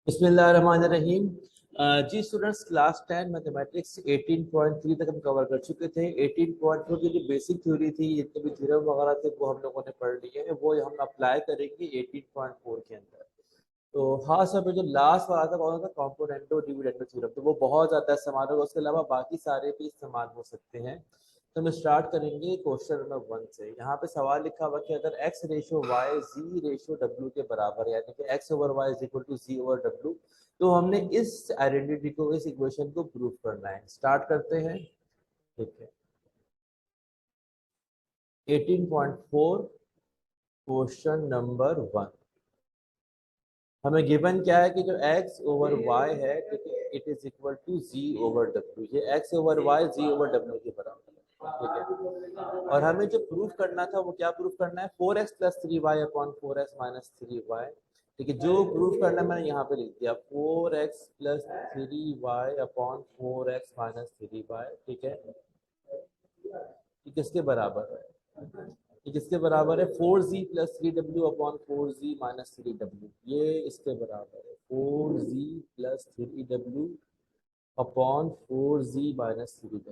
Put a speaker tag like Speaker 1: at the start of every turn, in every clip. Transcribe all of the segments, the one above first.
Speaker 1: बिस्मिल्लाहिर्रहमानिर्रहीम। जी students, class 10 mathematics 18.3 तक हम कवर कर चुके थे। 18.4 की जो बेसिक थ्योरी थी, जितने भी थ्योरम वगैरह थे, वो हम लोगों ने पढ़ लिए हैं। वो हम अप्लाई करेंगे 18.4 के अंदर। तो हाँ सर, जो लास्ट वाला था कौन सा था, कॉम्पोनेंटो डिविडेंडो थ्योरम, तो वो बहुत ज़्यादा इस्तेमाल होगा। उसके अलावा बाकी सारे भी इस्तेमाल हो सकते हैं। तो हम स्टार्ट करेंगे क्वेश्चन नंबर 1 से। यहाँ पे सवाल लिखा हुआ कि अगर x ratio y z ratio w के बराबर है, यानी कि x over y is equal to z over w, तो हमने इस आइडेंटिटी को, इस इक्वेशन को प्रूव करना है। स्टार्ट करते हैं। ठीक है, 18.4 क्वेश्चन नंबर 1। हमें गिवन क्या है कि जो x ओवर y है, ठीक है, it is equal to z over w। ये x over y z over w के बराबर है, ठीक है। और हमें जो प्रूफ करना था वो क्या प्रूफ करना है, 4x plus 3y upon 4x minus 3y। ठीक है, जो प्रूफ करना है मैंने यहाँ पे लिख दिया, 4x plus 3y upon 4x minus 3y। ठीक है, ये किसके बराबर है, ये किसके बराबर है, 4z plus 3w upon 4z minus 3w। ये इसके बराबर है, 4z plus 3w upon 4z minus 3w।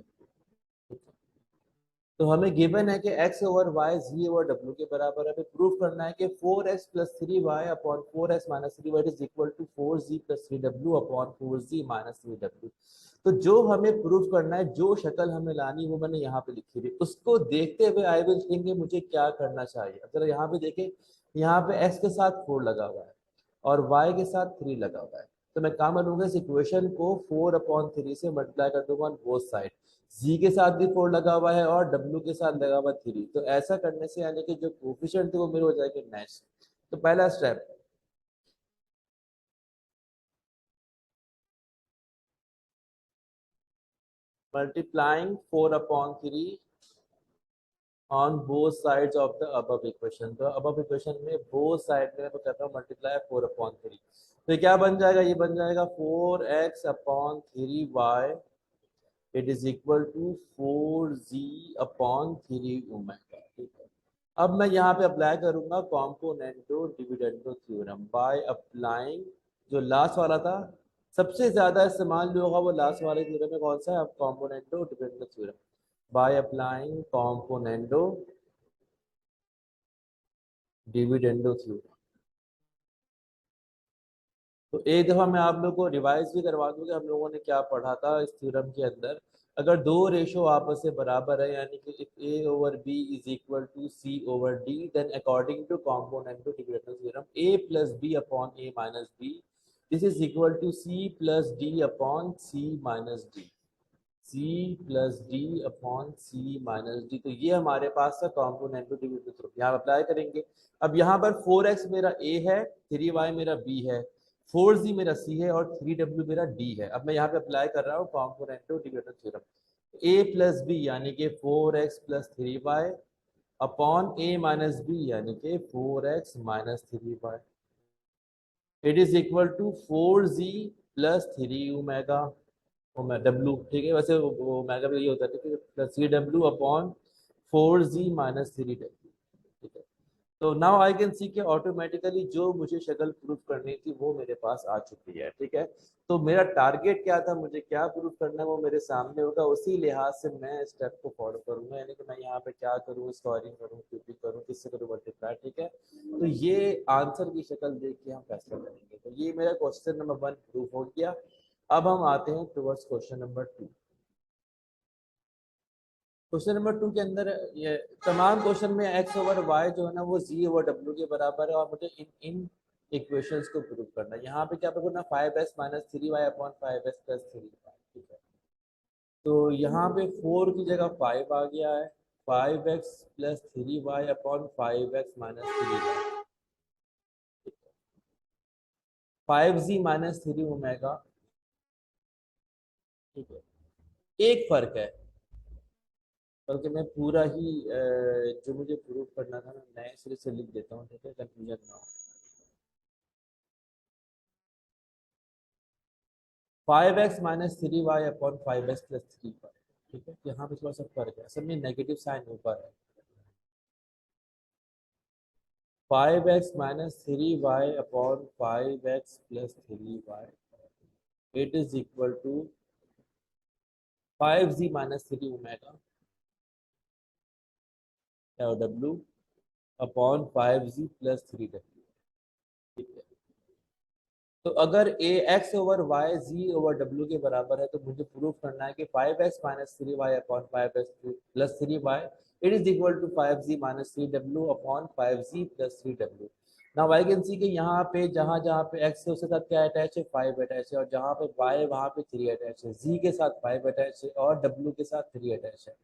Speaker 1: तो हमें गिवन है कि x over y z over w के बराबर है। हमें प्रूफ करना है कि 4x plus 3y upon 4x minus 3y is equal to 4z plus 3w upon 4z minus 3w। तो जो हमें प्रूफ करना है, जो शक्ल हमें लानी, वो मैंने यहाँ पे लिखी थी। उसको देखते हुए आई विल थिंक मुझे क्या करना चाहिए। अगर यहाँ पे देखें, यहाँ पे x के साथ 4 लगा हुआ है और y के साथ 3 लगा हुआ है। तो मैं काम करूंगा, इस इक्वेशन को 4 अपॉन 3 से मल्टीप्लाई कर दूंगा ऑन बोथ साइड। जी के साथ भी 4 लगा हुआ है और डब्ल्यू के साथ लगा हुआ 3। तो ऐसा करने से यानी कि जो कोफिशिएंट थे वो मेरे हो जाएंगे मैच। तो पहला step, multiplying 4 upon 3 on both sides of the above equation. तो अबव इक्वेशन में बोथ साइड में मैं कहता हूँ मल्टीप्लाई 4 अपॉन 3। तो क्या बन जाएगा, ये बन जाएगा 4x upon 3y it is equal to 4z upon 3 omega. ठीक है, अब मैं यहाँ पे अप्लाई करूंगा componendo dividendo theorem by applying जो लास्ट वाला था। सबसे ज्यादा इस्तेमाल जो होगा वो लास्ट वाले थ्योरम में कौन सा है, अब componendo dividendo theorem by applying componendo dividendo theorem. तो एक दफा मैं आप लोग को रिवाइज भी करवा दूं कि हम लोगों ने क्या पढ़ा था इस थ्योरम के अंदर। अगर दो रेशो आपस में बराबर है, यानी कि if a over b is equal to c over d, then according to componendo dividendo theorem a plus b upon a minus b this is equal to c plus d upon c minus d। c plus d upon c minus d। तो ये हमारे पास था componendo dividendo theorem. यहाँ apply करेंगे। अब यहाँ पर 4x मेरा a है, 3y मेरा b है, 4z मेरा c है और 3w मेरा d है। अब मैं यहाँ पे अप्लाई कर रहा हूँ componendo dividendo theorem. a plus B यानी कि 4x plus 3y upon a minus B यानी कि 4x minus 3y it is equal to 4z plus 3 omega W. ठीक है, वैसे ओमेगा भी ये होता है, ठीक है, plus 3w upon 4z minus 3w। ठीक है, तो नाउ आई कैन सी कि ऑटोमेटिकली जो मुझे शक्ल प्रूफ करनी थी वो मेरे पास आ चुकी है। ठीक है, तो मेरा टारगेट क्या था, मुझे क्या प्रूफ करना है, वो मेरे सामने होगा। उसी लिहाज से मैं स्टेप को फॉलो करूंगा, यानी कि मैं यहाँ पे क्या करूँ, स्क्वायरिंग करूँ, क्यूबिक करूँ, किससे करूँ, मल्टीप्लाई। ठीक है, तो ये आंसर की शक्ल देख के हम फैसला करेंगे। तो ये मेरा क्वेश्चन नंबर 1 प्रूफ हो गया। अब हम आते हैं towards question number 2। Question number 2 के अंदर ये तमाम क्वेश्चन में x ओवर y जो है ना वो z ओवर w के बराबर है और मुझे इन इन इक्वेशंस को प्रूव करना है। यहाँ पे क्या प्रूव करना, 5x minus 3y upon 5x plus 3y। ठीक है, तो यहाँ पे 4 की जगह 5 आ गया है, 5x plus 3y upon 5x minus 3y। 5z minus 3 omega. ठीक है, एक फर्क है, बल्कि मैं पूरा ही जो मुझे प्रूव करना था ना नए सिरे से लिख देता हूँ, ठीक है, कंफ्यूजन ना हो। 5x minus 3y upon 5x plus 3y। ठीक है, यहाँ पे थोड़ा सा फर्क है, असल में नेगेटिव साइन ऊपर है। 5x minus 3y upon 5x plus 3y, it is equal to 5z minus 3 omega w upon 5z plus 3w। ठीक है, तो अगर ए एक्स ओवर वाई जी ओवर डब्ल्यू के बराबर है तो मुझे प्रूफ करना है कि 5x minus 3y upon 5x plus 3y it is equal to 5z minus 3w upon 5z plus 3w। Now I can see कि यहाँ पे जहाँ जहाँ पे x है उसके साथ क्या अटैच है 5 अटैच है, और जहाँ पे y वहाँ पे 3 अटैच है, z के साथ 5 अटैच है और w के साथ 3 अटैच है।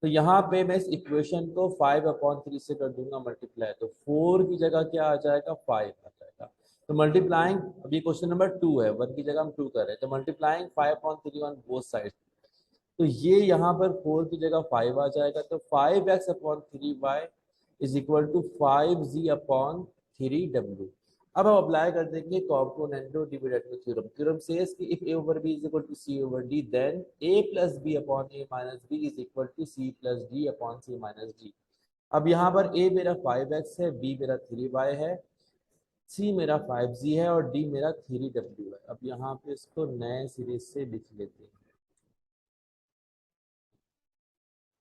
Speaker 1: तो यहाँ पे मैं इस इक्वेशन को 5/3 से कर दूंगा मल्टीप्लाई, तो 4 की जगह क्या आ जाएगा 5 आ जाएगा। तो मल्टीप्लाइंग, अभी क्वेश्चन नंबर 2 है, 1 की जगह हम 2 कर रहे हैं, तो मल्टीप्लाइंग 5/3 ऑन बोथ साइड, तो ये यहाँ पर 4 की जगह 5 आ जाएगा, तो 5x/3y is equal to 5z/3w। अब हम अप्लाई कर देंगे कॉम्पोनेंटो डिविडेंडो थ्योरम। थ्योरम सेज कि if a over b is equal to c over d, then a plus b upon a minus b is equal to c plus d upon c minus d। अब यहाँ पर a मेरा 5x है, b मेरा 3y है, c मेरा 5z है और d मेरा 3w है। अब यहाँ पे इसको नए सिरे से लिख लेते हैं।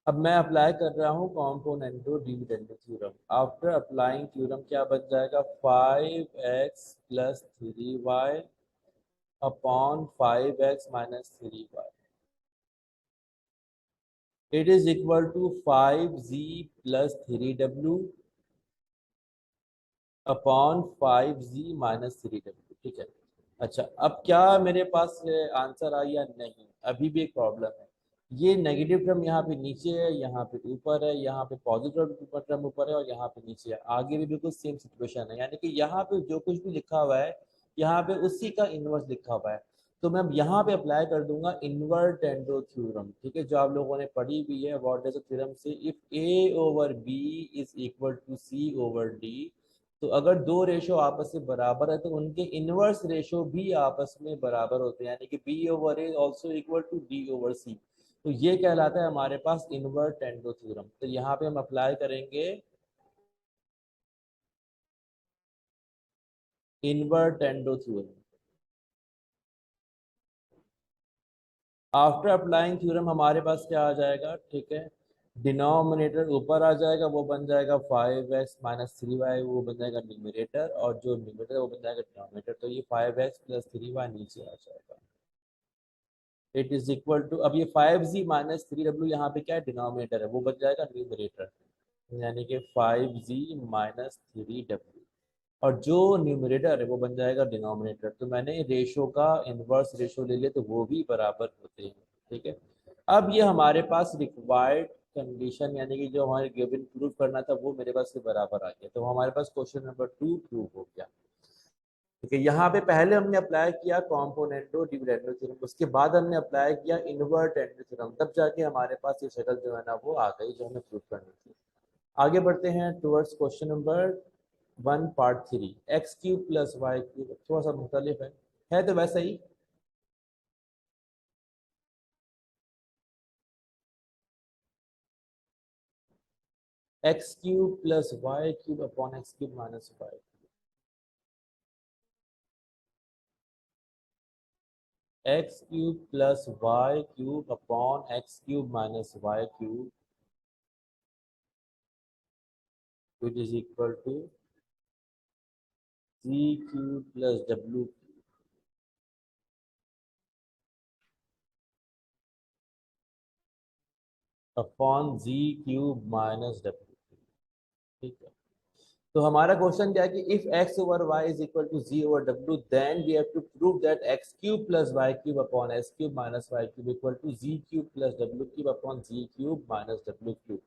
Speaker 1: अब मैं अप्लाई कर रहा हूँ componendo dividendo theorem. After applying theorem क्या बन जाएगा 5x plus 3y upon 5x minus 3y, it is equal to 5z plus 3w upon 5z minus 3w। ठीक है, अच्छा अब क्या मेरे पास आंसर आई या नहीं? अभी भी एक प्रॉब्लम है, ये नेगेटिव टर्म यहाँ पे नीचे है, यहाँ पे ऊपर है, यहाँ पे पॉजिटिव टर्म ऊपर है और यहाँ पे नीचे है, आगे भी बिल्कुल सेम सिचुएशन है, यानी कि यहाँ पे जो कुछ भी लिखा हुआ है यहाँ पे उसी का इनवर्स लिखा हुआ है। तो मैं यहाँ पे अप्लाई कर दूंगा इन्वर्टेंडो थ्योरम। ठीक है, जो आप लोगों ने पढ़ी भी है, व्हाट डज द थ्योरम से, if a over b is equal to C over d, तो अगर दो रेशो आपस में बराबर है तो उनके इनवर्स रेशो भी आपस में बराबर होते हैं, यानी कि B over A also equal to D over C. तो ये कहलाता है हमारे पास इन्वर्टेंडो थ्योरम। तो यहाँ पे हम अप्लाई करेंगे invertendo theorem. After applying theorem हमारे पास क्या आ जाएगा, ठीक है, डिनोमिनेटर ऊपर आ जाएगा, वो बन जाएगा 5x माइनस 3y, वो बन जाएगा न्यूमरेटर, और जो न्यूमरेटर वो बन जाएगा डिनोमिनेटर, तो ये 5x प्लस 3y नीचे आ जाएगा। इट इज इक्वल टू, अब ये 5z माइनस 3w यहाँ पे क्या है डिनोमिनेटर है, वो बन जाएगा न्यूमरेटर, यानी कि 5z माइनस 3w, और जो न्यूमरेटर है वो बन जाएगा डिनोमिनेटर। तो मैंने रेशो का इनवर्स रेशो ले लिया तो वो भी बराबर होते हैं। ठीक है, अब ये हमारे पास रिक्वायर्ड कंडीशन, यानी कि जो हमारे गिवन प्रूव करना था वो मेरे पास से बराबर आ गया, तो हमारे पास क्वेश्चन नंबर 2 प्रूव हो गया। ठीक है, यहाँ पे पहले हमने अप्लाई किया कॉम्पोनेंटो डिविडेंडो थ्योरम, उसके बाद हमने अप्लाई किया इन्वर्टेंडो थ्योरम, तब जाके हमारे पास ये शक्ल जो है ना वो आ गई जो हमें प्रूव करनी थी। आगे बढ़ते हैं towards question number 1 part 3, X cube plus Y cube, थोड़ा सा मुख्तलिफ है तो वैसा ही। X cube plus Y cube upon X cube minus Y, X cube plus Y cube upon X cube minus Y cube, which is equal to C cube plus W upon G cube minus W. ठीक है, तो हमारा question क्या है कि if x over y is equal to z over w, then we have to prove that x cube plus y cube upon s cube minus y cube equal to z cube plus w cube upon z cube minus w cube.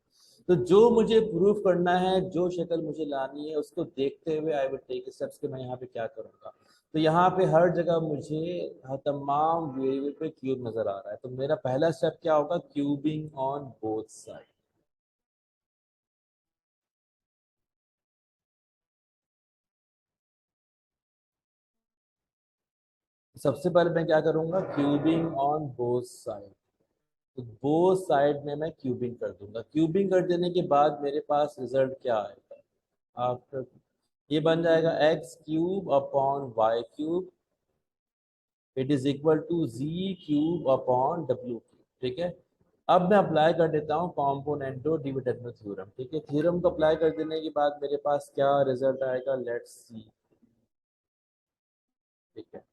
Speaker 1: तो जो मुझे proof करना है, जो शक्ल मुझे लानी है, उसको देखते हुए आई विल टेक स्टेप्स कि मैं यहाँ पे क्या करूँगा। तो यहाँ पे हर जगह मुझे तमाम वेरिएबल पे क्यूब नजर आ रहा है, तो मेरा पहला स्टेप क्या होगा, क्यूबिंग ऑन बोथ साइड। सबसे पहले मैं क्या करूंगा, क्यूबिंग ऑन बोथ साइड, तो बोथ साइड में मैं क्यूबिंग कर दूंगा। क्यूबिंग कर देने के बाद मेरे पास रिजल्ट क्या आएगा, आफ्टर ये बन जाएगा x cube upon y cube, it is equal to z cube upon डब्ल्यू क्यूब। ठीक है, अब मैं अप्लाई कर देता हूँ कॉम्पोनेंटो डिविडेंडो थ्योरम। ठीक है, थ्योरम को अप्लाई कर देने के बाद मेरे पास क्या रिजल्ट आएगा, लेट्स सी। ठीक है,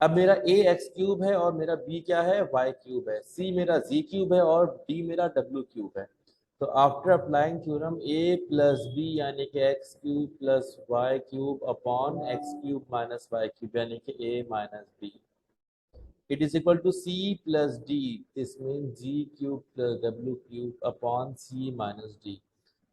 Speaker 1: अब मेरा ए एक्स क्यूब है और मेरा बी क्या है, वाई क्यूब है, सी मेरा जी क्यूब है और डी मेरा डब्ल्यू क्यूब है। तो after applying theorem A plus B यानी कि X cube plus Y cube upon X cube minus Y cube यानी कि A minus B, it is equal to C plus D, this mean G cube plus W cube upon C minus D.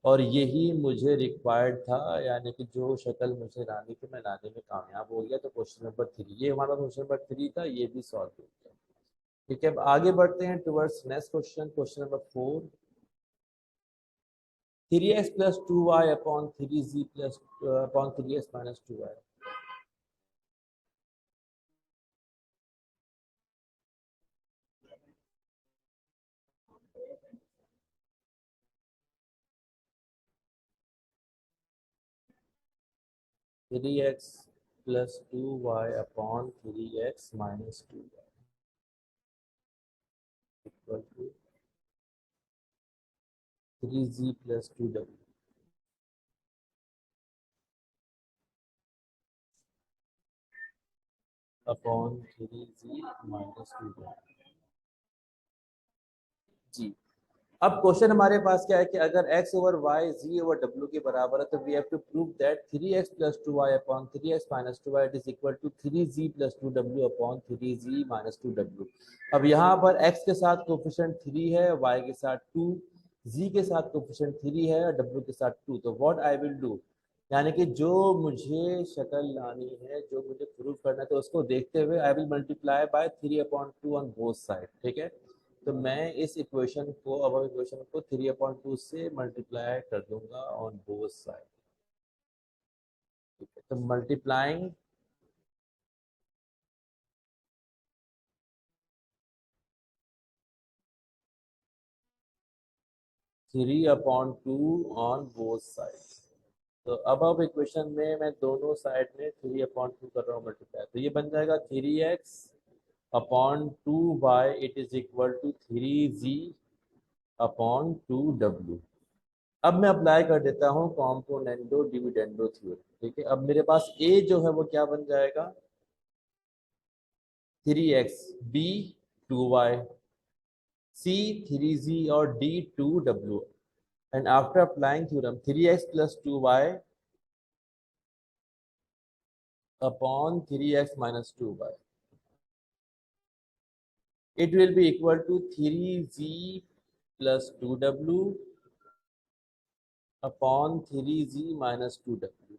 Speaker 1: और यही मुझे required था, यानी कि जो शक्ल मुझे लानी थी मैं लाने में कामयाब हो गया। तो क्वेश्चन नंबर 3, ये हमारा क्वेश्चन नंबर 3 था, ये भी सॉल्व हो गया। ठीक है, अब आगे बढ़ते हैं towards next question, question number 4। 3x plus 2y upon 3z plus upon 3x minus 2y। 3x plus 2y upon 3x minus 2y equal to 3z plus 2w upon 3z minus 2w। जी, अब question हमारे पास क्या है कि अगर x over y z over w के बराबर है तो we have to prove that 3x plus 2y upon 3x minus 2y it is equal to 3z plus 2w upon 3z minus 2w। अब यहाँ पर x के साथ कोफिशिएंट 3 है, y के साथ 2, z के साथ कोफिशिएंट 3 है और w के साथ 2। तो व्हाट आई विल डू, यानी कि जो मुझे शक्ल लानी है, जो मुझे प्रूव करना है, तो उसको देखते हुए I will multiply by 3/2 on both side. ठीक है, तो मैं इस इक्वेशन को, अब इक्वेशन को 3/2 से मल्टीप्लाई कर दूंगा ऑन बोथ साइड। ठीक है, तो मल्टीप्लाइंग 3/2 ऑन बोथ साइड। तो अब इक्वेशन में मैं दोनों साइड में 3/2 कर रहा हूँ मल्टीप्लाई, तो ये बन जाएगा 3x upon 2y it is equal to 3z upon 2w। अब मैं अप्लाई कर देता हूँ कॉम्पोनेंटो डिविडेंडो थ्योरम। ठीक है, अब मेरे पास a जो है वो क्या बन जाएगा, 3x, b 2y, c 3z और d 2w। And after applying theorem 3x plus 2y upon 3x minus 2y, it will be equal to 3z plus 2w upon 3z minus 2w।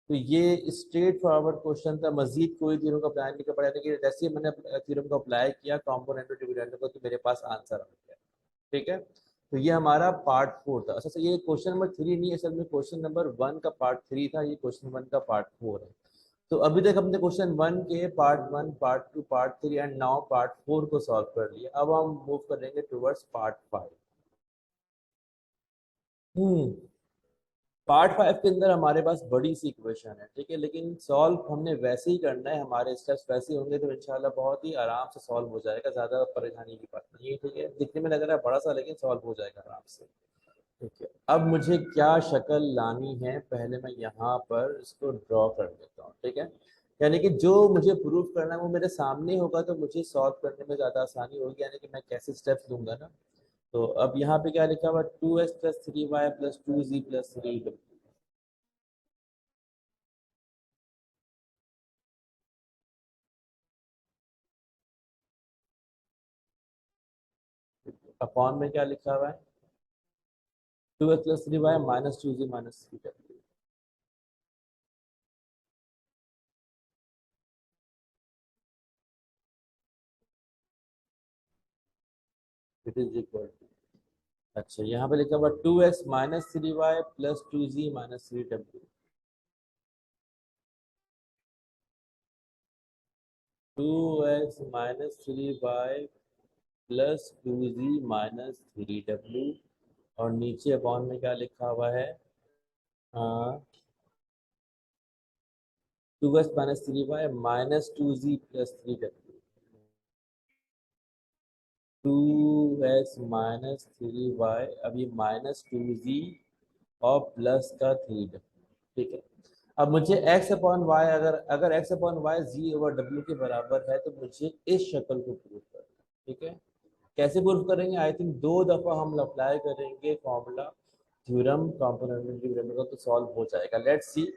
Speaker 1: तो ये straight forward question था, मजीद कोई theorem का apply नहीं कर पड़ा, लेकिन जैसे ही मैंने थ्योरम को अप्लाई किया कॉम्पोनेंट डिविडेंड को तो मेरे पास आंसर आ गया। ठीक है, तो ये हमारा पार्ट 4 था। अच्छा, ये क्वेश्चन नंबर 3 नहीं, असल में क्वेश्चन नंबर 1 का पार्ट 3 था, ये क्वेश्चन 1 का पार्ट 4 है। तो अभी तक हमने क्वेश्चन 1 के part 1, part 2, part 3 and now part 4 को सॉल्व कर लिया। अब हम मूव करेंगे टुवर्ड्स पार्ट 5। हम्म पार्ट 5 के अंदर हमारे पास बड़ी सी इक्वेशन है। ठीक है, लेकिन सॉल्व हमने वैसे ही करना है, हमारे स्टेप्स वैसे होंगे तो इंशाल्लाह बहुत ही आराम से सॉल्व हो जाएगा, ज्यादा परेशानी की बात नहीं है। ठीक है, दिखने में लग रहा है बड़ा सा, लेकिन सॉल्व हो जाएगा आराम से। ठीक है, अब मुझे क्या शक्ल लानी है, पहले मैं यहाँ पर इसको ड्रॉ कर देता हूँ। ठीक है, यानी कि जो मुझे प्रूफ करना है वो मेरे सामने होगा तो मुझे सॉल्व करने में ज़्यादा आसानी होगी, यानी कि मैं कैसे स्टेप्स लूंगा ना। तो अब यहाँ पे क्या लिखा हुआ, 2x plus 3y plus 2z plus 3w। Upon में क्या लिखा हुआ है, 2x plus 3y minus 2z minus 3w। It is equal to, अच्छा यहाँ पे लिखा हुआ 2x minus 3y plus 2z minus 3w। 2x minus 3y plus 2z minus 3w। और नीचे अपॉन में क्या लिखा हुआ है, 2x minus 3y minus 2z plus 3w, 2x minus 3y, अभी माइनस 2z और प्लस का 3w। ठीक है, अब मुझे x अपॉन वाई, अगर x upon y z over w के बराबर है तो मुझे इस शक्ल को प्रूव करना है। ठीक है, कैसे प्रूव करेंगे? आई थिंक 2 दफा हम अप्लाई करेंगे फॉर्मूला, थ्योरम, कॉम्पोनेंट का, तो सॉल्व हो जाएगा। Let's see.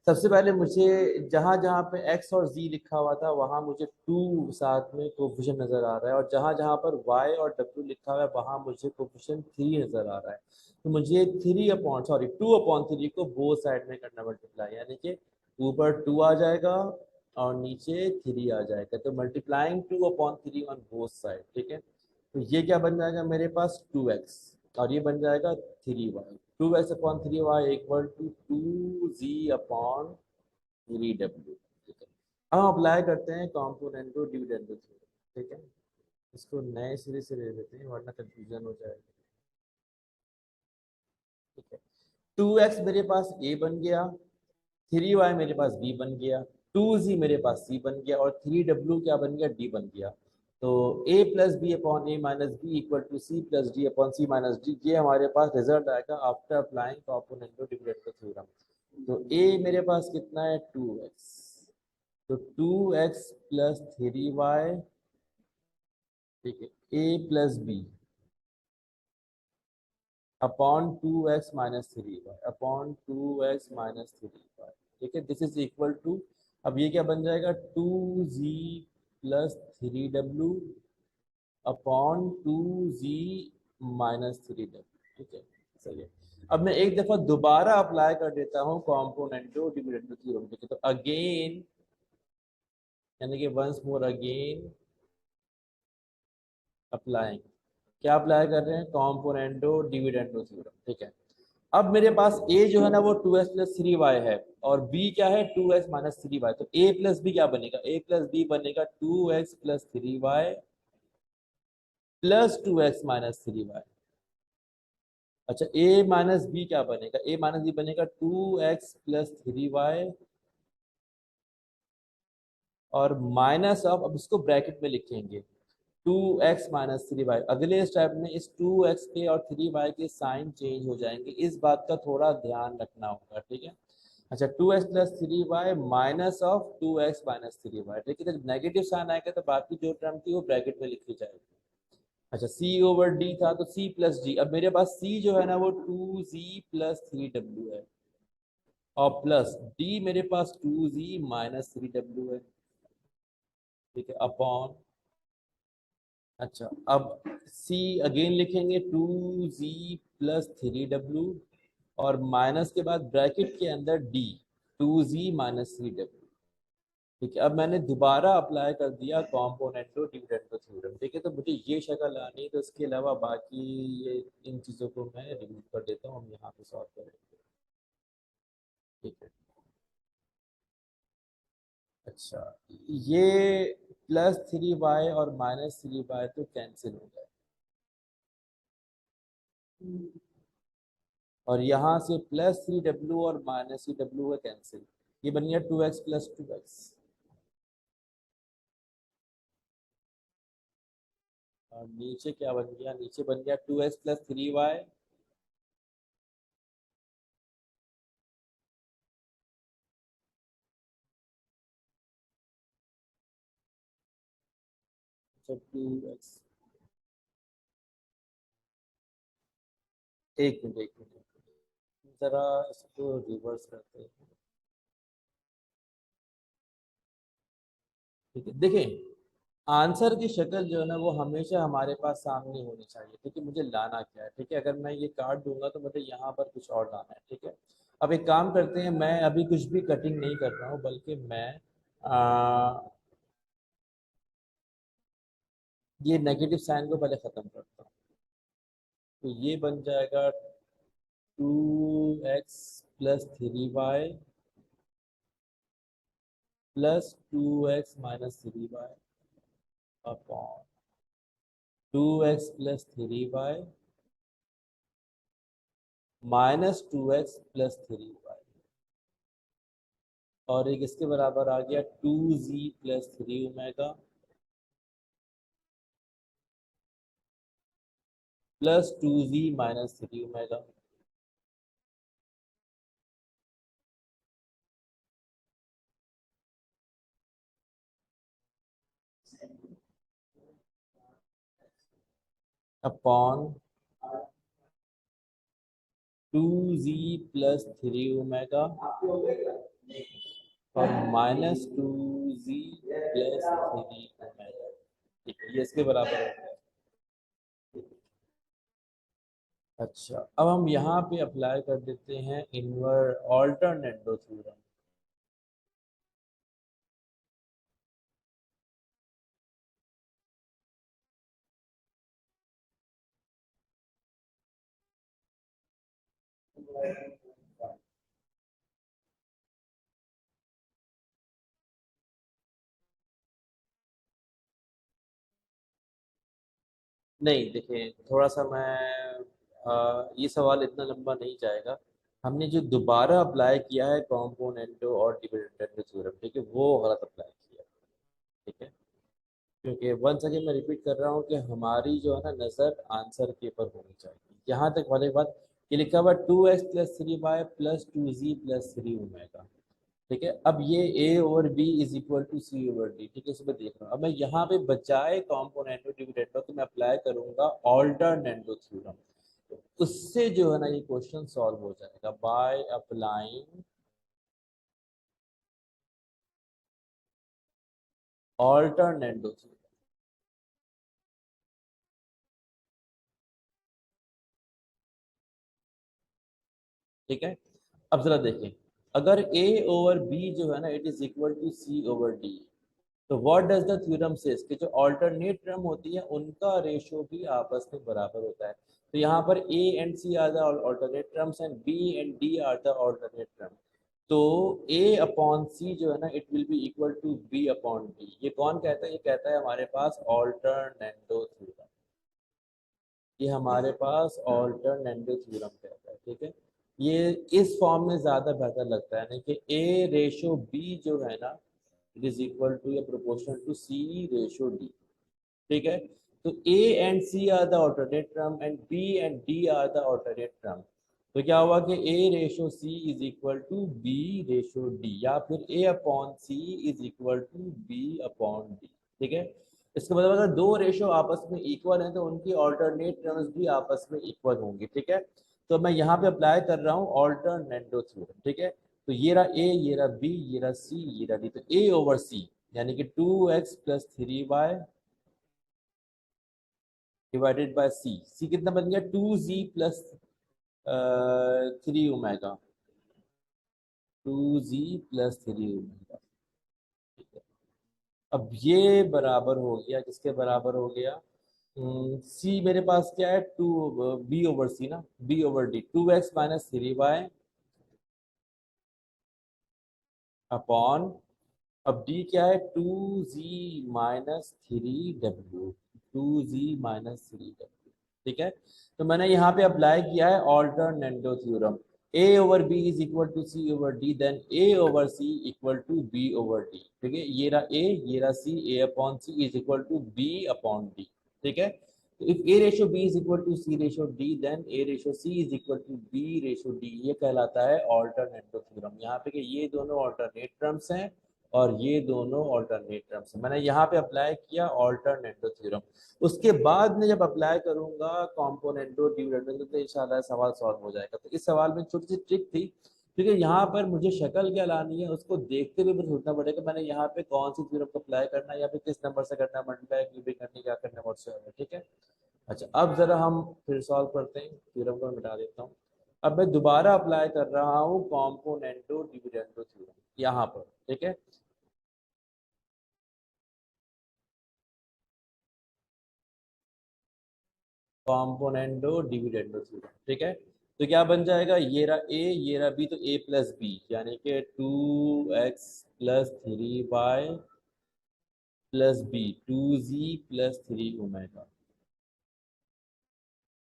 Speaker 1: सबसे पहले मुझे जहां जहां पे x और z लिखा हुआ था वहां मुझे 2 साथ में कोफिशिएंट नजर आ रहा है, और जहां जहां पर y और w लिखा हुआ है वहां मुझे कोफिशिएंट 3 नजर आ रहा है। तो मुझे 2/3 को बोथ साइड में करना मल्टीप्लाई, यानी कि ऊपर 2 आ जाएगा और नीचे 3 आ जाएगा, तो मल्टीप्लाइंग 2/3 ऑन बोथ साइड। ठीक है, तो ये क्या बन जाएगा मेरे पास 2x, और ये बन जाएगा 3y। 2x upon 3y equal to 2z upon 3w। ठीक है, अब हम अप्लाई करते हैं कॉम्पोनेंटो डिविडेंडो थ्योरम। ठीक है, इसको नए सिरे से ले लेते हैं वरना कंफ्यूजन हो जाएगा। ठीक है, 2x मेरे पास a बन गया, 3y मेरे पास b बन गया, 2z मेरे पास c बन गया, और 3w क्या बन गया? d बन गया। तो a plus B upon a minus B equal to C plus D upon C minus d, ये हमारे पास रिजल्ट आएगा after applying componendo dividendo theorem. तो a मेरे पास कितना है? 2x, तो 2x प्लस 3y, ठीक है, a plus B upon 2x minus 3y upon 2x minus 3y। ठीक है, दिस इज इक्वल टू, अब ये क्या बन जाएगा? 2z plus 3w upon 2z minus 3w। ठीक है, सही है। अब मैं एक दफा दोबारा अप्लाई कर देता हूँ कॉम्पोनेंटो डिविडेंडो थ्योरम। ठीक है, तो अगेन, यानी कि वंस मोर अगेन अप्लाइंग, क्या अप्लाई कर रहे हैं? कॉम्पोनेंटो डिविडेंडो थ्योरम। ठीक है, अब मेरे पास a जो है ना वो 2x प्लस 3y है, और b क्या है? 2x minus 3y। तो a प्लस बी क्या बनेगा? a प्लस बी बनेगा 2x plus 3y plus 2x minus 3y। अच्छा, a माइनस बी क्या बनेगा? a माइनस बी बनेगा 2x प्लस 3y और माइनस ऑफ, अब इसको ब्रैकेट में लिखेंगे, 2x माइनस 3y। अगले स्टेप में इस 2x के और 3y के साइन चेंज हो जाएंगे, इस बात का थोड़ा ध्यान रखना होगा। ठीक है, अच्छा, 2x plus 3y minus of 2x minus 3y। ठीक है, जब नेगेटिव साइन आएगा तो बाकी जो टर्म थी वो ब्रैकेट में लिखी जाएगी। अच्छा, c ओवर d था तो c प्लस d, अब मेरे पास c जो है ना वो 2z प्लस 3w है, और प्लस d मेरे पास 2z माइनस 3w है। ठीक है, अपॉन, अच्छा, अब c अगेन लिखेंगे 2z प्लस 3w, और माइनस के बाद ब्रैकेट के अंदर d, 2z माइनस 3w। ठीक है, अब मैंने दोबारा अप्लाई कर दिया कॉम्पोनेंटो डिविडेंडो थ्योरम। ठीक है, तो मुझे ये शक्ल आनी है, तो इसके अलावा बाकी ये इन चीज़ों को मैं रिमूव कर देता हूँ, हम यहाँ पे सॉल्व करेंगे। ठीक है, अच्छा, ये प्लस 3y और माइनस 3y तो कैंसिल हो गए, और यहाँ से प्लस 3w और माइनस 3w का कैंसिल, ये बन गया 2x प्लस 2x, और नीचे क्या बन गया? नीचे बन गया 2x प्लस 3y, तो 2x, एक मिनट एक मिनट, जरा इसको रिवर्स करते हैं। ठीक है, देखें, आंसर की शक्ल जो है ना वो हमेशा हमारे पास सामने होनी चाहिए। ठीक है, मुझे लाना क्या है? ठीक है, अगर मैं ये काट दूंगा तो मुझे यहाँ पर कुछ और लाना है। ठीक है, अब एक काम करते हैं, मैं अभी कुछ भी कटिंग नहीं कर रहा हूँ, बल्कि मैं ये नेगेटिव साइन को पहले ख़त्म करता हूँ। तो ये बन जाएगा 2x plus 3y plus 2x minus 3y upon 2x plus 3y minus 2x plus 3y, और एक इसके बराबर आ गया 2z plus 3 omega plus 2z minus 3 omega. Upon 2z plus 3 omega और माइनस 2z प्लस 3 ओमेगा। ठीक है, ये इसके बराबर हो गया। अच्छा, अब हम यहाँ पे अप्लाई कर देते हैं इनवर्स ऑल्टरनेटो थ्योरम। नहीं देखिए, थोड़ा सा मैं ये सवाल इतना लंबा नहीं जाएगा। हमने जो दोबारा अप्लाई किया है कॉम्पोनेंटो और डिविडेंडो थ्योरम, ठीक है, वो गलत अप्लाई किया। ठीक है, क्योंकि वंस अगेन मैं रिपीट कर रहा हूँ कि हमारी जो है ना नज़र आंसर के ऊपर होनी चाहिए। यहाँ तक वाले बात ये लिखा हुआ 2x plus 3y plus 2z plus 3 omega. ठीक है, अब ये a over b is equal to c over d। ठीक है, इसमें देख रहा हूँ। अब मैं यहाँ पे बजाय कॉम्पोनेंटो डिविडेंडो तो मैं अप्लाई करूंगा ऑल्टरनेटो थ्योरम। उससे जो है ना ये क्वेश्चन सॉल्व हो जाएगा बाय अप्लाइंग ऑल्टरनेटो थ्योरम। ठीक है, अब जरा देखें, अगर a ओवर b जो है ना it is equal to c over d, तो what does the theorem says कि जो अल्टरनेट टर्म होती है उनका रेशियो भी आपस में बराबर होता है। तो यहाँ पर a and c are the alternate terms and b and d are the alternate term. तो a अपॉन c जो है ना it will be equal to b upon d। ये कौन कहता है? ये कहता है हमारे पास अल्टरनेटो थ्योरम। ये हमारे पास अल्टरनेटो थ्योरम कहता है। ठीक है, ये इस फॉर्म में ज्यादा बेहतर लगता है, नहीं कि a रेशो b जो है ना इट इज इक्वल टू या proportional to c ratio d। ठीक है, तो a and c are the alternate term and b and d are the alternate term. तो क्या हुआ कि a ratio c is equal to b ratio d, या फिर a upon c is equal to b upon d। ठीक है, इसका मतलब अगर दो रेशो आपस में इक्वल हैं तो उनकी ऑल्टरनेट टर्म्स भी आपस में इक्वल होंगी। ठीक है, तो मैं यहाँ पे अप्लाई कर रहा हूँ ऑल्टरनेटो थ्योरम। ठीक है, तो ये रहा a, ये रहा b, ये रहा c, ये रहा d। तो a ओवर c यानी कि 2x plus 3y divided by C. C कितना बन गया? 2z plus 3 omega. 2z plus 3 omega. ठीक है, अब ये बराबर हो गया, किसके बराबर हो गया? सी मेरे पास क्या है? टू बी ओवर सी ना, b over d 2x minus 3y upon, अब डी क्या है? 2z minus 3w। 2z minus 3w। ठीक है, तो मैंने यहाँ पे अप्लाई किया है alternendo theorem. a over b is equal to c over d, then a over c equal to b over d। ठीक है, ये रहा a, ये रहा c, a upon c is equal to b upon d। ठीक है, तो if a ratio b is equal to c ratio d, then a ratio c is equal to b ratio d। ये कहलाता है alternendo theorem. यहाँ पे कि ये दोनों ऑल्टरनेट टर्म्स हैं और ये दोनों ऑल्टरनेट टर्म्स हैं। मैंने यहाँ पे अप्लाई किया ऑल्टरनेटो थ्योरम। उसके बाद में जब अप्लाई करूंगा कॉम्पोनेंटो डिविडेंडो तो इंशाल्लाह सवाल सॉल्व हो जाएगा। तो इस सवाल में छोटी सी ट्रिक थी, क्योंकि यहाँ पर मुझे शक्ल क्या लानी है उसको देखते हुए मुझे सोचना पड़ेगा मैंने यहाँ पे कौन सी थ्योरम को अप्लाई करना है या फिर किस नंबर से करना है, मल्टीप्लाई क्यूबिक करनी, क्या करना है। ठीक है, अच्छा अब जरा हम फिर सॉल्व करते हैं। थ्योरम को मैं मिटा देता हूँ। अब मैं दोबारा अप्लाई कर रहा हूँ कॉम्पोनेंटो डिविडेंडो थ्योरम यहाँ पर। ठीक है, कॉम्पोनेंटो डिविडेंडो थ्योरम। ठीक है, तो क्या बन जाएगा? ये रहा a, ये रहा b, तो a प्लस बी यानी कि 2x plus 3y plus b, 2z plus 3 omega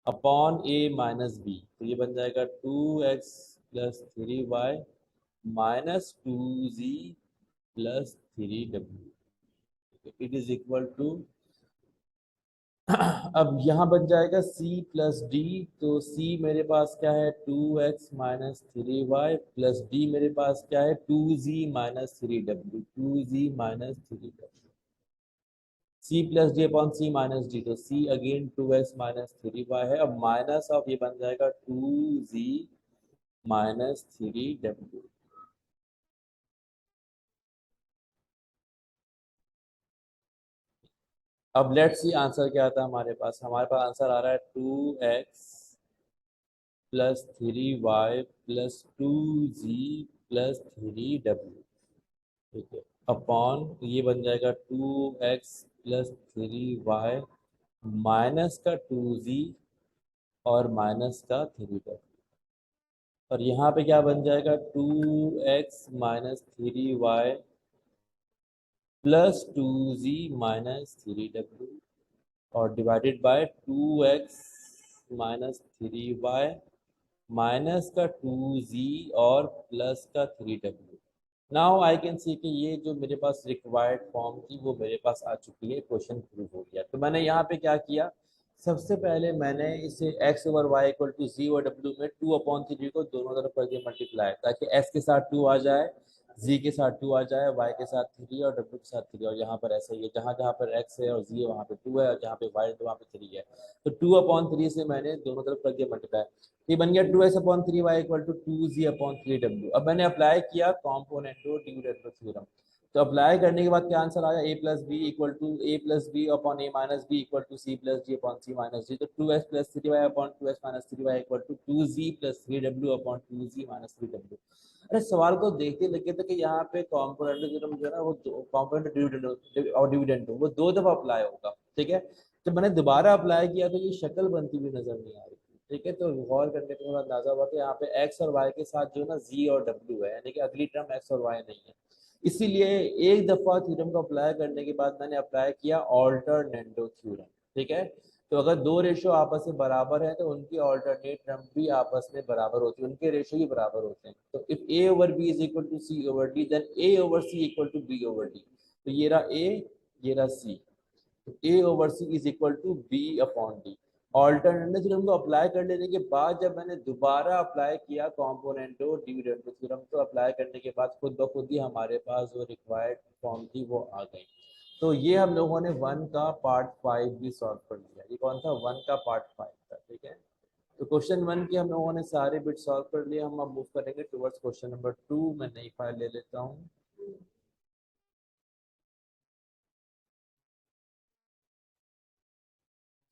Speaker 1: upon a minus b। तो ये बन जाएगा 2x plus 3y minus 2z plus 3w, it is equal to अब यहाँ बन जाएगा c प्लस डी। तो c मेरे पास क्या है 2x minus 3y plus d मेरे पास क्या है 2z minus 3w, 2z minus 3w, c plus D upon c minus D. तो c again 2x minus 3y है। अब माइनस ऑफ ये बन जाएगा 2z माइनस 3w। अब लेट्स सी आंसर क्या आता है हमारे पास। हमारे पास आंसर आ रहा है 2x plus 3y plus 2z plus 3w, ठीक है, अपॉन ये बन जाएगा 2x प्लस 3y माइनस का 2z और माइनस का 3w। और यहाँ पे क्या बन जाएगा 2x minus 3y plus 2z minus 3w और divided by 2x minus 3y minus का 2z और प्लस का 3w। Now I can see कि ये जो मेरे पास रिक्वायर्ड फॉर्म थी वो मेरे पास आ चुकी है, क्वेश्चन प्रूव हो गया। तो मैंने यहाँ पे क्या किया, सबसे पहले मैंने इसे x over Y equal to G और w में 2/3 को दोनों तरफ करके मल्टीप्लाई, ताकि x के साथ 2 आ जाए, z के साथ 2 आ जाए, y के साथ 3 और w के साथ 3। और यहाँ पर ऐसा ही है, जहाँ जहाँ पर x है और z है वहाँ पे 2 है, और जहाँ पे y है तो वहाँ पे 3 है। तो 2/3 से मैंने दोनों तरफ करके मल्टीप्लाई, ये बन गया 2x/3y इक्वल टू 2z/3w। अब मैंने अप्लाई किया कॉम्पोनेंटो डिविडेंडो थ्योरम। तो अप्लाई करने के बाद क्या आंसर आया, a plus B equal to a plus B upon a minus B equal to c plus D upon c minus D. तो 2x plus 3y upon 2x minus 3y equal to 2z plus 3w upon 2z minus 3w। अरे सवाल को देखते लगे थे कि यहाँ पे कॉम्पोनेंटो थ्योरम जो है ना वो कॉम्पोनेंटो डिविडेंडो और डिविडेंडो वो 2 दफा अप्लाई होगा, ठीक है। जब मैंने दोबारा अप्लाई किया तो ये शक्ल बनती हुई नजर नहीं आ रही, ठीक है। तो गौर करने के बाद अंदाजा हुआ कि यहाँ पे x और y के साथ जो है ना z और w है, यानी कि अगली टर्म x और y नहीं है। इसीलिए एक दफा थ्योरम को अप्लाई करने के बाद मैंने अप्लाई किया ऑल्टरनेटो थ्योरम, ठीक है। तो अगर दो रेशो आपस में बराबर है तो उनकी ऑल्टरनेट टर्म भी आपस में बराबर होती है, उनके रेशो ही बराबर होते हैं। तो if a over b is equal to c over d then a over c equal to b over d। तो ये रहा a, ये रहा c, a over c is equal to b upon d। Alternative theorem को apply कर लेने के बाद जब मैंने दोबारा अप्लाई किया कॉम्पोनेंटो डिविडेंडो थ्योरम, तो अप्लाई करने के बाद खुद ब खुद ही हमारे पास जो रिक्वायर्ड फॉर्म थी वो आ गई। तो ये हम लोगों ने 1 का पार्ट 5 भी सॉल्व कर लिया। ये कौन था, 1 का पार्ट 5 था, ठीक है। तो क्वेश्चन 1 के हम लोगों ने सारे बिट सॉल्व कर लिए। हम अब मूव करेंगे टुवर्ड्स क्वेश्चन नंबर 2। मैं नई फाइल ले लेता हूँ।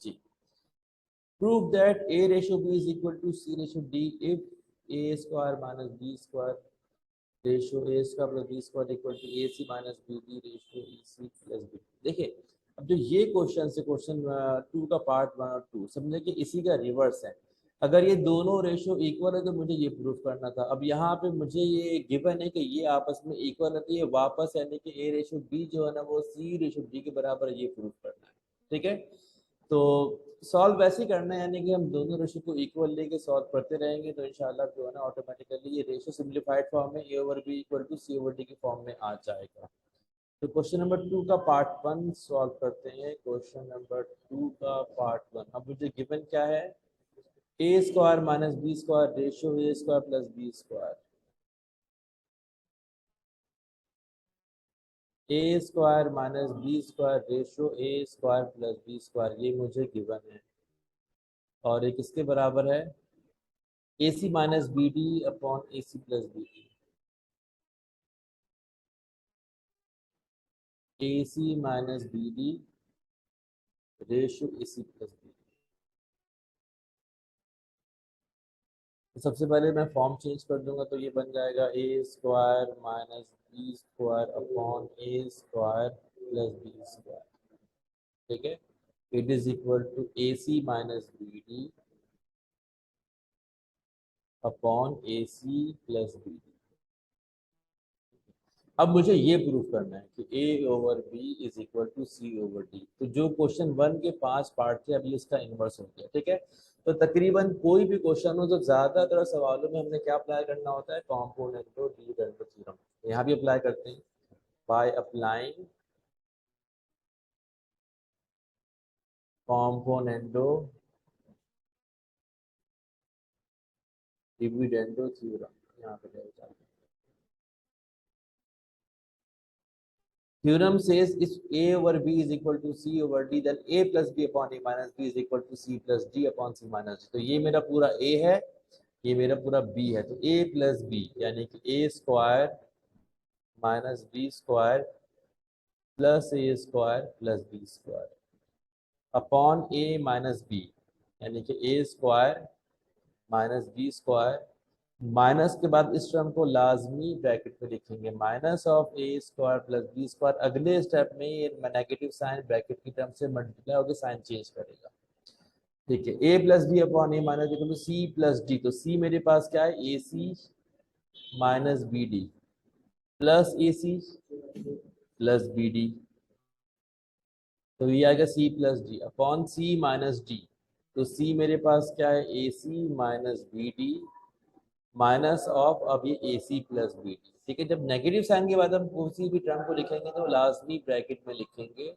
Speaker 1: जी, prove that a ratio b is equal to c ratio d if a square minus b square ratio a square plus b square equal to ac minus bd ratio ec plus b। देखिए, अब जो ये question है question 2 का part 1 और 2 समझे कि इसी का रिवर्स है। अगर ये दोनों रेशो इक्वल है तो मुझे ये प्रूफ करना था। अब यहाँ पे मुझे ये गिवन है कि ये आपस में इक्वल है, तो ये वापस यानी कि ए रेशो बी जो है ना वो सी रेशो डी के बराबर है, ये प्रूफ करना है, ठीक है। तो सॉल्व वैसे ही करना है, यानी कि हम दोनों रेशो को इक्वल लेके सॉल्व करते रहेंगे तो इंशाल्लाह जो है ना ऑटोमेटिकली ये रेशो सिंप्लीफाइड फॉर्म में A over B equal to C over D की फॉर्म में आ जाएगा। तो क्वेश्चन नंबर 2 का पार्ट 1 सॉल्व करते हैं। क्वेश्चन नंबर 2 का पार्ट 1। अब मुझे गिवन क्या है, A square minus B square ratio A square plus B square, A square minus B square ratio A square plus B square, ये मुझे गिवन है। और एक किसके बराबर है, ए सी minus B D upon A C plus B D, A C minus B D ratio A C plus B D. तो सबसे पहले मैं फॉर्म चेंज कर दूंगा, तो ये बन जाएगा a square minus B square upon a square plus B square, ठीक है। It is equal to a C minus B D upon A C plus B d. अब मुझे ये प्रूव करना है कि a over b is equal to C over d. तो जो क्वेश्चन 1 के 5 पार्ट थे अभी इसका इनवर्स हो गया, ठीक है। तो तकरीबन कोई भी क्वेश्चन हो, तो ज्यादातर सवालों में हमने क्या अप्लाई करना होता है, कॉम्पोनेंटो डिविडेंडो थ्योरम। यहाँ भी अप्लाई करते हैं bye applying componendo dividendo theorem. यहाँ पे क्या theorem says if a over b is equal to c over d, then a plus b upon a minus b is equal to c plus d upon c minus d। तो ये मेरा पूरा a है, ये मेरा पूरा b है। तो a प्लस b यानी कि a square minus B square plus A square plus B square upon a minus b, यानी कि a square minus B square, minus के बाद इस टर्म को लाजमी ब्रैकेट में लिखेंगे, minus of a square plus B square. अगले स्टेप में ये नेगेटिव साइन ब्रैकेट की टर्म से मल्टीप्लाई होकर साइन चेंज करेगा, ठीक है। A plus B upon a minus b c plus D. तो सी मेरे पास क्या है, ए सी minus B d plus a C plus B D. तो ये आएगा सी प्लस डी अपॉन सी माइनस डी। तो सी मेरे पास क्या है, ए सी minus B D minus of अब ये a C plus B d, ठीक है। जब नेगेटिव साइन के बाद हम किसी भी टर्म को लिखेंगे तो लाजमी ब्रैकेट में लिखेंगे,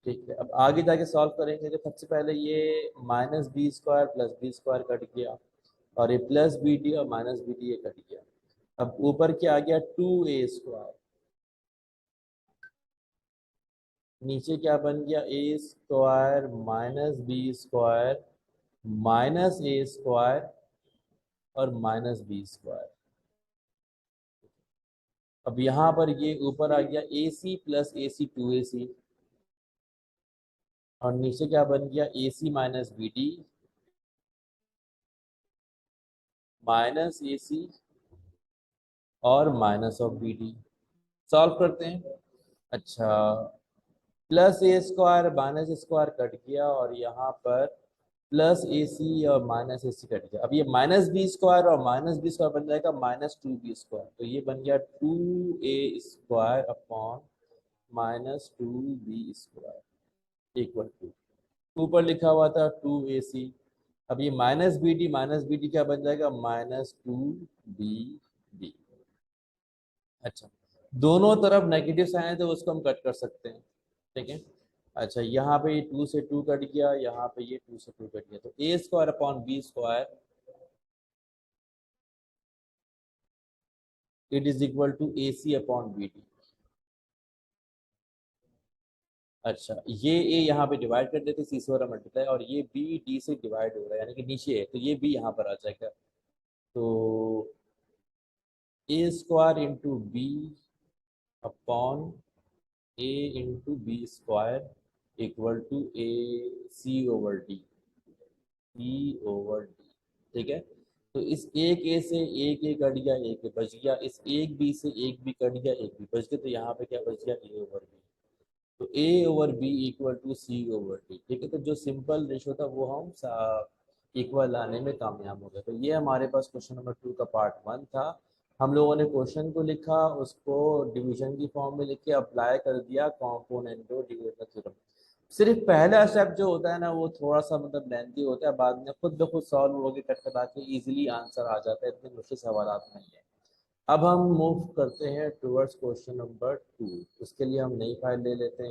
Speaker 1: ठीक है। अब आगे जाके सॉल्व करेंगे तो सबसे पहले ये minus B square plus B square cut गया, और ये प्लस बी डी और माइनस बी डी ये कट गया। अब ऊपर क्या आ गया, 2a स्क्वायर, नीचे क्या बन गया, a square minus B square minus a square और माइनस बी स्क्वायर। अब यहाँ पर ये ऊपर आ गया A C plus a C 2ac, और नीचे क्या बन गया, A C minus B D minus A C और minus of B D. Solve करते हैं। अच्छा, प्लस ए स्क्वायर माइनस स्क्वायर कट गया, और यहाँ पर प्लस ए सी और माइनस ए सी कट गया। अब ये माइनस बी स्क्वायर और माइनस बी स्क्वायर बन जाएगा माइनस 2b स्क्वायर। तो ये बन गया 2a square upon minus 2b square equal to, ऊपर लिखा हुआ था 2ac। अब ये माइनस बी डी क्या बन जाएगा, माइनस 2b। अच्छा, दोनों तरफ नेगेटिव साइन है तो उसको हम कट कर सकते हैं, ठीक है। अच्छा, यहाँ पे ये 2 से 2 कट गया, यहाँ पे ये 2 से 2 कट गया। तो a square upon b square it is equal to a c upon b d. अच्छा, ये ए यहाँ पे डिवाइड कर देते, सी से हो रहा मल्टीप्लाई, और ये बी डी से डिवाइड हो रहा है यानी कि नीचे है, तो ये बी यहाँ पर आ जाएगा। तो a square into b upon a into b square equal to a c over d, c over d, ठीक है। तो इस एक ए से एक ए कट गया, एक ए बच गया, इस एक बी से एक बी कट गया, एक बी बच गया। तो यहाँ पे क्या बच गया, ए ओवर बी। तो a over B equal to C over d, ठीक है। तो जो सिंपल रेशो था वो हम इक्वल लाने में कामयाब हो गए। तो ये हमारे पास क्वेश्चन नंबर 2 का पार्ट 1 था। हम लोगों ने क्वेश्चन को लिखा, उसको डिवीजन की फॉर्म में लिख के अप्लाई कर दिया कॉम्पोनेंटो डिविडेंडो थ्योरम। सिर्फ पहला स्टेप जो होता है ना वो थोड़ा सा मतलब लेंथी होता है, बाद में खुद ब खुद सॉल्व होकर कट कटा के इजीली आंसर आ जाता है, इतने मुश्किल सवाल नहीं है। अब हम मूव करते हैं टुवर्ड्स क्वेश्चन नंबर 2। उसके लिए हम नई फाइल ले लेते हैं।